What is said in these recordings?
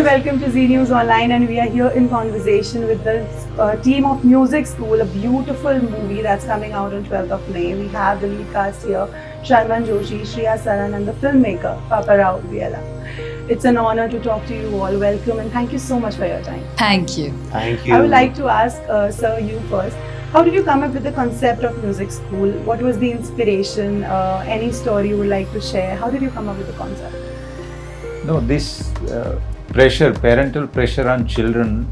welcome to Z News Online, and we are here in conversation with the team of Music School, a beautiful movie that's coming out on 12th of May. We have the lead cast here, Sharman Joshi-Shriya Saran, and the filmmaker, Barua. It's an honor to talk to you all. Welcome and thank you so much for your time. Thank you. Thank you. I would like to ask, sir, you first. How did you come up with the concept of Music School? What was the inspiration? Any story you would like to share? How did you come up with the concept? No, this parental pressure on children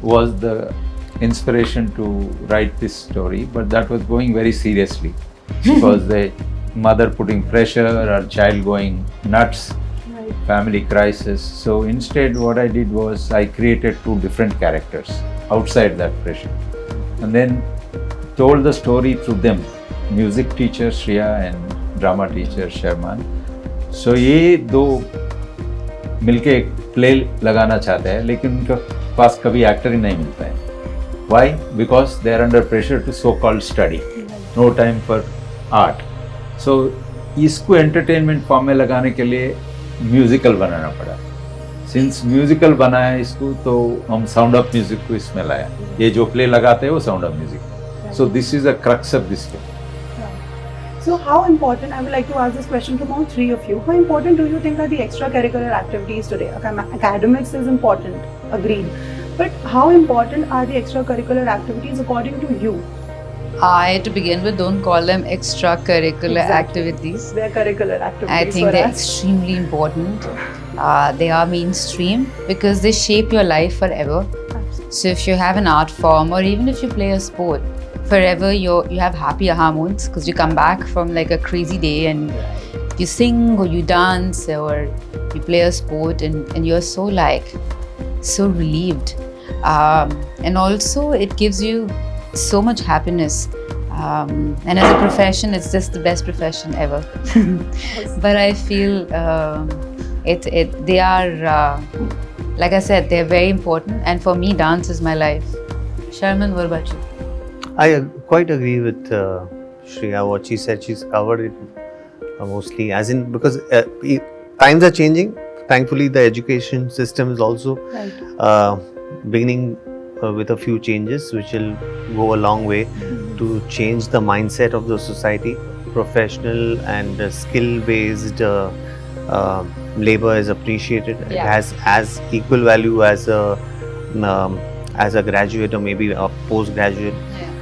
was the inspiration to write this story, but that was going very seriously because the mother putting pressure, her child going nuts, Right. family crisis. So instead what I did was I created two different characters outside that pressure and then told the story through them, music teacher Shriya and drama teacher Sharman. So ये दो मिलके एक play लगाना चाहते हैं लेकिन उनके पास कभी एक्टर ही नहीं मिलता है. Why? Because they are under pressure to so-called study. No time for art. So इसको entertainment form में लगाने के लिए म्यूजिकल बनाना पड़ा. Since म्यूजिकल बनाया इसको तो हम साउंड ऑफ म्यूजिक को इसमें लाया. ये जो प्ले लगाते हैं वो sound of music. So this is the crux of this film. So how important, I would like to ask this question to all three of you, how important do you think are the extracurricular activities today? Academics is important, agreed. But how important are the extracurricular activities according to you? To begin with, don't call them extracurricular activities. They're curricular activities. I think for they're us. extremely important. They are mainstream because they shape your life forever. So if you have an art form or even if you play a sport, forever you have happy hormones because you come back from like a crazy day and you sing or you dance or you play a sport and you're so relieved. And also it gives you so much happiness. And as a profession, it's just the best profession ever. But I feel they are, like I said, they're very important. And for me, dance is my life. Sharman, what about you? I quite agree with Shriya. What she said, she's covered it mostly. As in, because times are changing. Thankfully, the education system is also beginning with a few changes, which will go a long way to change the mindset of the society. Professional and skill-based labor is appreciated. It has as equal value as a graduate or maybe a postgraduate.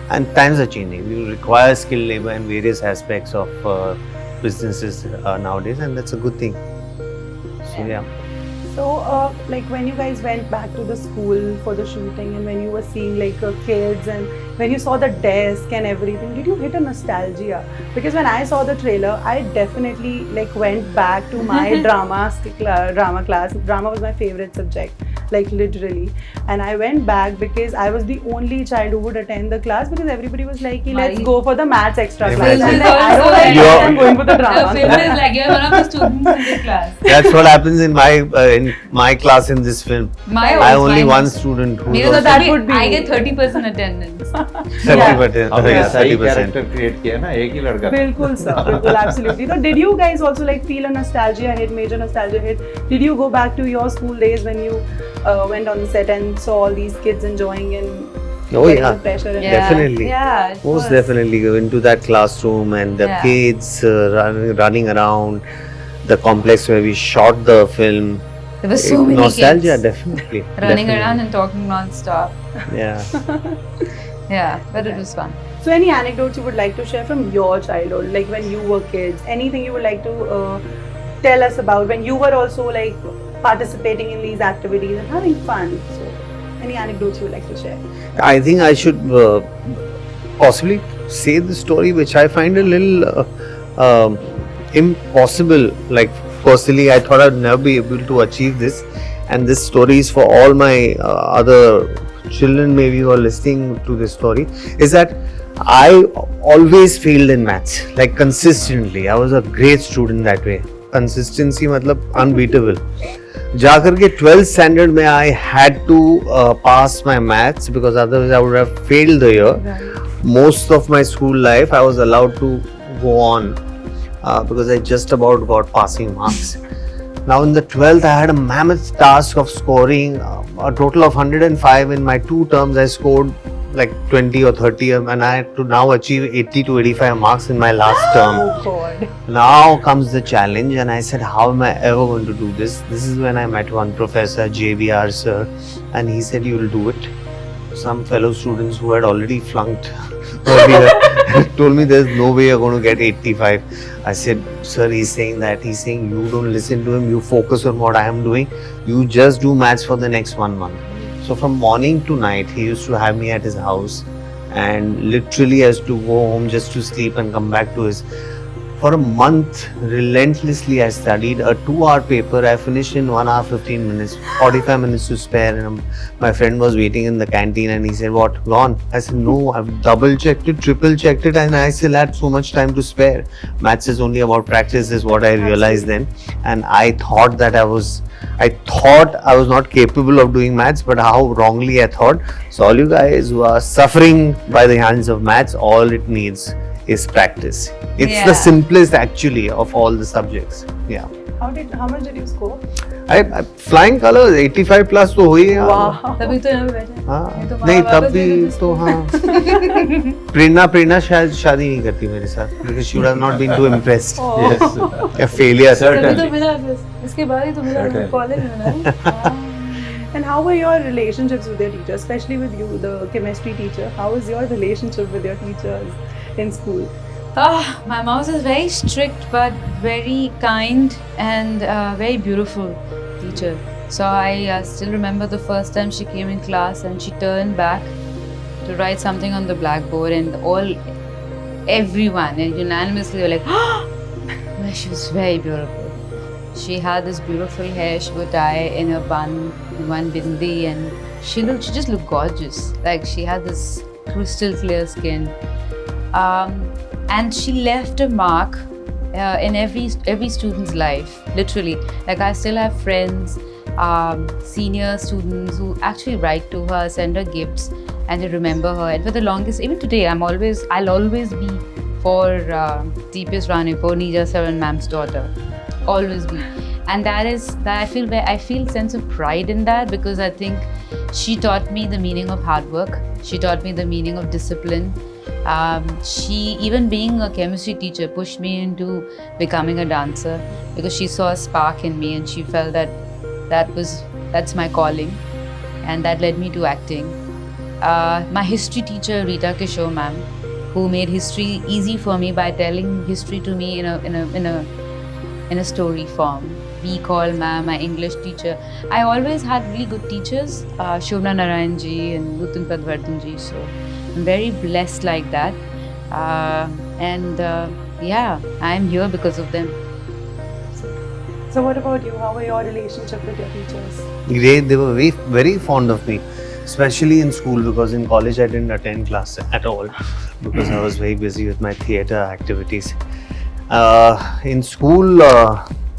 And times are changing. We require skilled labor in various aspects of businesses nowadays, and that's a good thing. So yeah. So, like when you guys went back to the school for the shooting and when you were seeing like kids and when you saw the desk and everything, did you hit a nostalgia? Because when I saw the trailer, I definitely like went back to my drama class. Drama was my favorite subject, like literally. And I went back because I was the only child who would attend the class because everybody was like, let's go for the maths extra class. I was like, I don't like it, I'm going for the drama The film class. is like you're one of the students in the class. That's what happens in my class in this film. I only one student who So that would be I get 30% attendance. 30%. हमने Yeah, सही 30%. character create किया ना एक ही लड़का. बिल्कुल sir, बिल्कुल absolutely. So did you guys also like feel a nostalgia hit, major nostalgia hit? Did you go back to your school days when you went on the set and saw all these kids enjoying and getting the pressure? And Definitely. Yeah, it Most was. definitely go into that classroom and the kids running around the complex where we shot the film. There were so many Nostalgia, kids definitely. running Definitely. around and talking non-stop. Yeah. Yeah, but it was fun. So any anecdotes you would like to share from your childhood, like when you were kids? Anything you would like to tell us about when you were also like participating in these activities and having fun? So any anecdotes you would like to share? I think I should possibly say the story, which I find a little impossible. Like personally, I thought I'd never be able to achieve this, and this story is for all my other children maybe who are listening to this story. Is that I always failed in maths, like consistently. I was a great student that way. Consistency मतलब unbeatable. जाकर के 12th standard में I had to pass my maths because otherwise I would have failed the year. Right. Most of my school life I was allowed to go on because I just about got passing marks. Now in the 12th, I had a mammoth task of scoring a total of 105. In my 2 terms, I scored like 20 or 30, and I had to now achieve 80 to 85 marks in my last term. Oh God. Now comes the challenge, and I said, how am I ever going to do this? This is when I met one professor, JVR sir, and he said, you will do it. Some fellow students who had already flunked earlier told me there's no way you're going to get 85. I said, sir, he's saying that. He's saying you don't listen to him, you focus on what I am doing. You just do maths for the next 1 month. So from morning to night, he used to have me at his house, and literally has to go home just to sleep and come back to his. For a month, relentlessly I studied a 2-hour paper. I finished in 1 hour 15 minutes, 45 minutes to spare. And my friend was waiting in the canteen, and he said, what, gone? I said, no, I've double checked it, triple checked it, and I still had so much time to spare. Maths is only about practice, is what I realized then. And I thought I was not capable of doing maths, but how wrongly I thought. So all you guys who are suffering by the hands of maths, all it needs is practice. It's the simplest actually of all the subjects. Yeah. How much did you score? I flying colors 85 plus तो हुई है. Wow. तभी तो यहाँ पे बैठे हैं। हाँ. तो नहीं वापस तब भी दे दो तो हाँ. प्रेरणा शायद शादी नहीं करती मेरे साथ, because she would have not been too impressed. Oh. Yes. A failure. तभी तो Certainly. मिला फिर इसके बाद ही तो मिला Certainly. कॉलेज में ना। And how were your relationships with your teachers, especially with you, the chemistry teacher? How was your relationship with your teachers in school? My mom was very strict but very kind and very beautiful teacher. So I still remember the first time she came in class and she turned back to write something on the blackboard, and everyone unanimously were like, well, she was very beautiful. She had this beautiful hair, she would tie in a bun, one bindi, and she just looked gorgeous. Like she had this crystal clear skin. And she left a mark in every student's life, literally. Like I still have friends, senior students who actually write to her, send her gifts, and they remember her. And for the longest, even today, I'll always be for TPS Rani, for Nija Saran ma'am's daughter, always be. And that I feel sense of pride in that, because I think she taught me the meaning of hard work. She taught me the meaning of discipline. She, even being a chemistry teacher, pushed me into becoming a dancer, because she saw a spark in me and she felt that's my calling, and that led me to acting. My history teacher, Rita Kishore ma'am, who made history easy for me by telling history to me in a story form. We call ma'am, my English teacher. I always had really good teachers, Shobna Narayan ji and Nutan Padvardhan ji. So I'm very blessed like that. Yeah, I'm here because of them. So what about you? How were your relationship with your teachers? Great. They were very, very fond of me, especially in school, because in college I didn't attend class at all because I was very busy with my theatre activities. In school,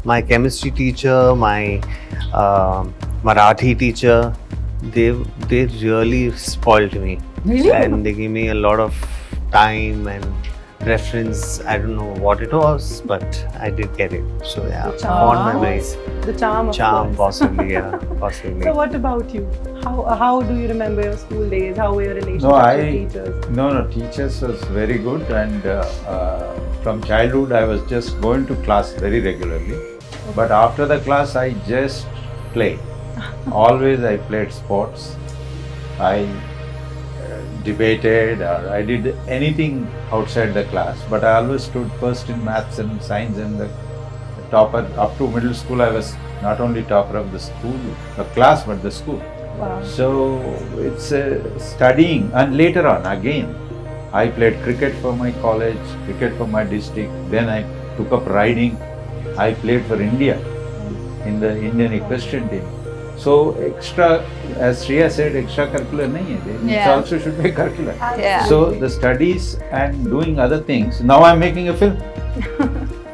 my chemistry teacher, my Marathi teacher, they really spoiled me. Really? And they gave me a lot of time and preference. I don't know what it was, but I did get it. So yeah, The charm. fond memories. The charm, of course. Possibly, yeah, possibly. So what about you? How do you remember your school days? How were your relationships with teachers? No, teachers was very good, and from childhood I was just going to class very regularly. But after the class I just played. Always I played sports. I debated, or I did anything outside the class, but I always stood first in maths and science, and the topper. Up to middle school I was not only topper of the school, the class, but the school. Wow. So it's studying, and later on again I played cricket for my college, cricket for my district, then I took up riding. I played for India in the Indian equestrian team. So extra, as Shriya said, extracurricular nahi hai. It Yeah. also should be curricular. Yeah. So the studies and doing other things. Now I'm making a film.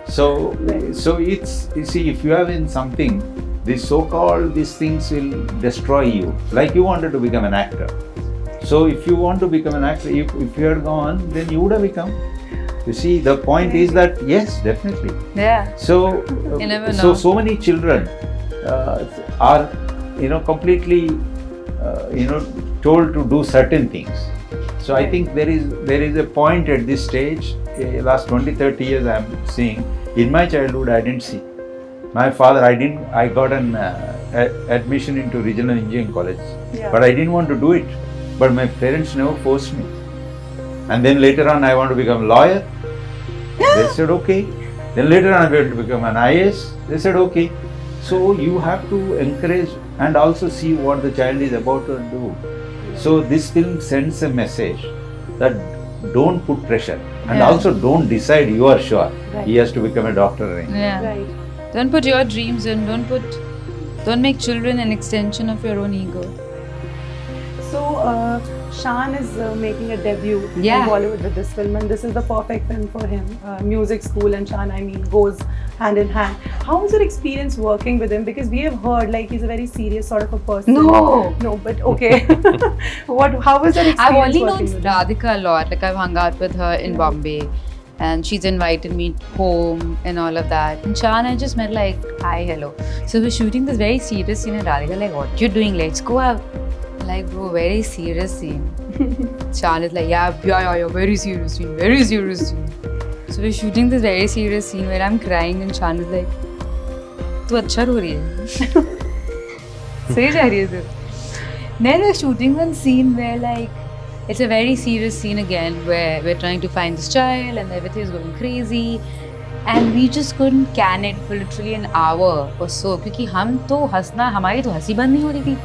So it's, you see, if you have in something, these so-called these things will destroy you. Like you wanted to become an actor. So if you want to become an actor, if you had gone, then you would have become. You see, the point is that yes, definitely. Yeah. So, You never know. so many children are, completely, told to do certain things. So I think there is a point at this stage. Last 20-30 years, I am seeing. In my childhood, I didn't see. My father, I got an admission into regional engineering college, but I didn't want to do it. But my parents never forced me. And then later on, I want to become a lawyer. They said okay. Then later on, I want to become an IAS. They said okay. So you have to encourage and also see what the child is about to do. So this film sends a message that don't put pressure and also don't decide you are sure he has to become a doctor. Yeah. Right. Don't put your dreams in. Don't make children an extension of your own ego. So, Shan is making a debut in Yeah. Bollywood with this film, and this is the perfect film for him. Music school and Shan, goes hand in hand. How was your experience working with him? Because we have heard like he's a very serious sort of a person. No, but okay. How was your experience I've only known working with him? Radhika a lot. Like I've hung out with her in Bombay, and she's invited me home and all of that. And Shan, I just met like, hi, hello. So we're shooting this very serious scene, and Radhika like, what you doing? Let's go out. Like, bro, very serious scene. Shan is like, yeah, very serious scene, very serious scene. So we're shooting this very serious scene where I'm crying, and Shan is like, तू अच्छा रो रही है. सही जा रही है तू. Then we're shooting one scene where like it's a very serious scene again where we're trying to find this child and everything is going crazy and we just couldn't can it for literally an hour or so क्योंकि हम तो हंसना हमारी तो हंसी बंद नहीं हो रही थी.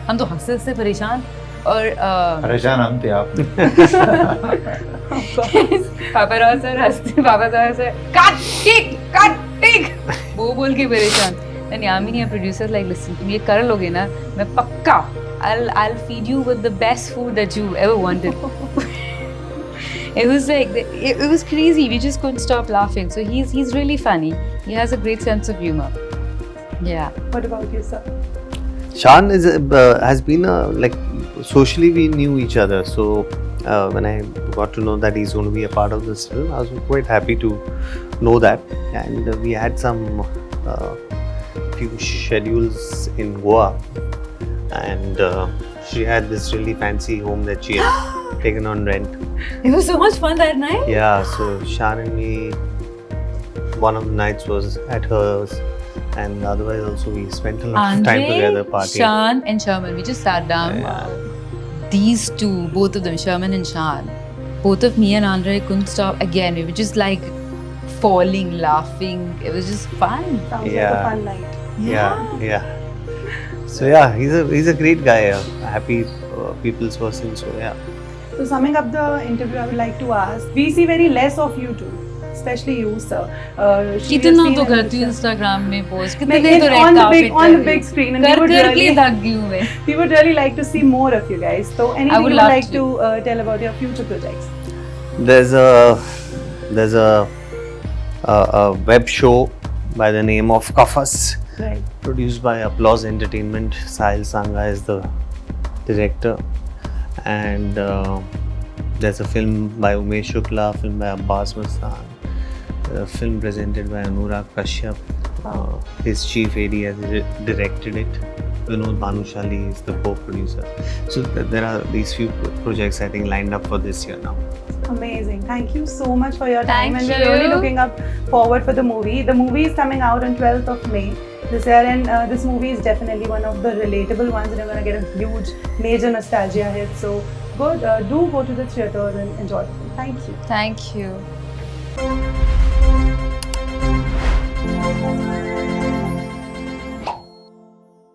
हम तो हंसते हंसते परेशान और परेशान हम थे आप. पापा राव सर हंसते पापा राव सर कट टिक वो बोल के परेशान. Then Yamini, our producer, is like, listen, तुम ये कर लोगे ना, मैं पक्का I'll feed you with the best food that you ever wanted. It was like it was crazy. We just couldn't stop laughing. So he's really funny. He has a great sense of humor. Yeah. What about you, sir? Shan has been like socially we knew each other. So when I got to know that he's going to be a part of this film, I was quite happy to know that. And we had some few schedules in Goa, and she had this really fancy home that she had taken on rent. It was so much fun that night. Yeah, so Shan and me, one of the nights was at hers, and otherwise also we spent a lot of time together partying. Shan and Sharman, we just sat down. Yeah. These two, both of them, Sharman and Shan, both of me and Andre couldn't stop. Again, we were just like falling, laughing. It was just fun. Sounds like a Yeah. fun night. Yeah. So yeah, he's a great guy, a happy people's person. So yeah. So summing up the interview, I would like to ask, we see very less of you two, especially you, sir. कितना तो करती हूँ Instagram में post, कितने Like, तो on red the carpet on the कर big रही screen, हूँ. and कर करके थक गई हूँ मैं. we would really like to see more of you guys. So anything would you would love like to tell about your future projects? There's a web show by the name of Kafas, Right. produced by Applause Entertainment. Sahil Sanga is the director, and there's a film by Umesh Shukla, a film by Abbas Mastan, a film presented by Anurag Kashyap. His chief AD has directed it. Vinod Bhanushali is the co-producer. So there are these few projects I think lined up for this year now. Amazing. Thank you so much for your time. Thank and we're really you. looking up forward for the movie. The movie is coming out on 12th of May this year, and this movie is definitely one of the relatable ones, and you're going to get a huge, major nostalgia hit. So do go to the theaters and enjoy the film. Thank you. Thank you.